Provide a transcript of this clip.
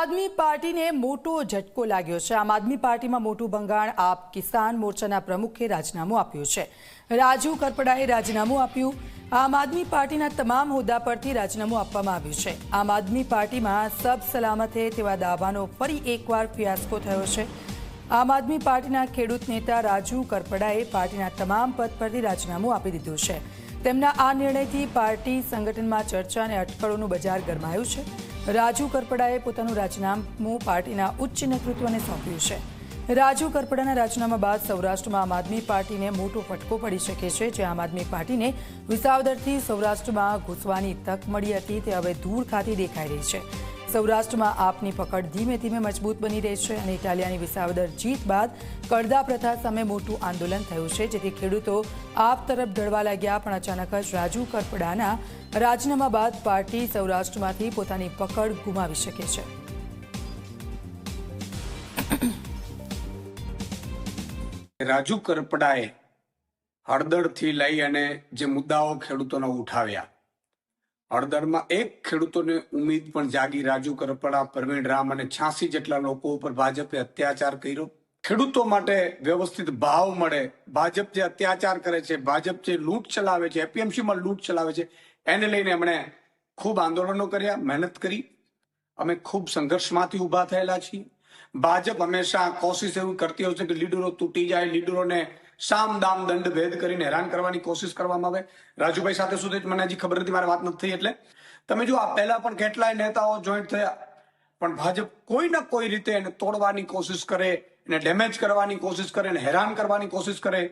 આદમી પાર્ટીને મોટો ઝટકો લાગ્યો છે। આમ આદમી પાર્ટીમાં મોટું ભંગાણ। આપ કિસાન મોરચાના પ્રમુખે રાજીનામું આપ્યું છે। રાજુ કરપડાએ રાજીનામું આપ્યું। આમ આદમી પાર્ટીના તમામ હોદ્દા પરથી રાજીનામું આપવામાં આવ્યું છે। આમ આદમી પાર્ટીમાં સબ સલામત હે તેવા દાવાનો ફરી એકવાર ફિયાસ્કો થયો છે। આમ આદમી પાર્ટીના ખેડૂત નેતા રાજુ કરપડાએ પાર્ટીના તમામ પદ પરથી રાજીનામું આપી દીધું છે। તેમના આ નિર્ણયથી પાર્ટી સંગઠનમાં ચર્ચા અને અટકળોનું બજાર ગરમાયું છે। રાજુ કરપડાએ પોતાનું રાજીનામું પાર્ટીના ઉચ્ચ નેતૃત્વને સોંપ્યું છે। રાજુ કરપડાના રાજીનામા બાદ સૌરાષ્ટ્રમાં આમ આદમી પાર્ટીને મોટો ફટકો પડી શકે છે। જે આમ આદમી પાર્ટીને વિસાવદરથી સૌરાષ્ટ્રમાં ઘૂસવાની તક મળી હતી તે હવે દૂર ખાતી દેખાઈ રહી છે। સૌરાષ્ટ્રમાં આપની પકડ ધીમે ધીમે મજબૂત બની રહી છે અને ઇટાલિયાની વિસાવદર જીત બાદ કડદા પ્રથા સામે મોટું આંદોલન થયું છે, જેથી ખેડૂતો આપ તરફ ઢળવા લાગ્યા। પણ અચાનક જ રાજુ કરપડાના રાજીનામા બાદ પાર્ટી સૌરાષ્ટ્રમાંથી પોતાની પકડ ગુમાવી શકે છે। રાજુ કરપડાએ હળદરથી લઈ અને જે મુદ્દાઓ ખેડૂતોને ઉઠાવ્યા, હળદરમાં એક ખેડૂતોને ઉમ્મીદ પણ જાગી। રાજુ કરપડા, પ્રવીણ રામ અને 86 જેટલા લોકો ઉપર ભાજપે અત્યાચાર કર્યો। ખેડૂતો માટે વ્યવસ્થિત ભાવ મળે, ભાજપ જે અત્યાચાર કરે છે, ભાજપ જે લૂંટ ચલાવે છે, એપીએમસીમાં લૂંટ ચલાવે છે, એને લઈને એમણે ખૂબ આંદોલનો કર્યા, મહેનત કરી। અમે ખૂબ સંઘર્ષમાંથી ઊભા થયેલા છીએ। ભાજપ હંમેશા કોશિશ એવી કરતી હોય છે કે લીડરો તૂટી જાય, લીડરોને સામ દામ દંડ ભેદ કરીને હેરાન કરવાની કોશિશ કરવામાં આવે। રાજુભાઈ સાથે સુધી મને હજી ખબર નથી, મારી વાત નથી થઈ। એટલે તમે જો આ પહેલા પણ કેટલાય નેતાઓ જોઈન્ટ થયા, પણ ભાજપ કોઈ ના કોઈ રીતે એને તોડવાની કોશિશ કરે, એને ડેમેજ કરવાની કોશિશ કરે, એને હેરાન કરવાની કોશિશ કરે।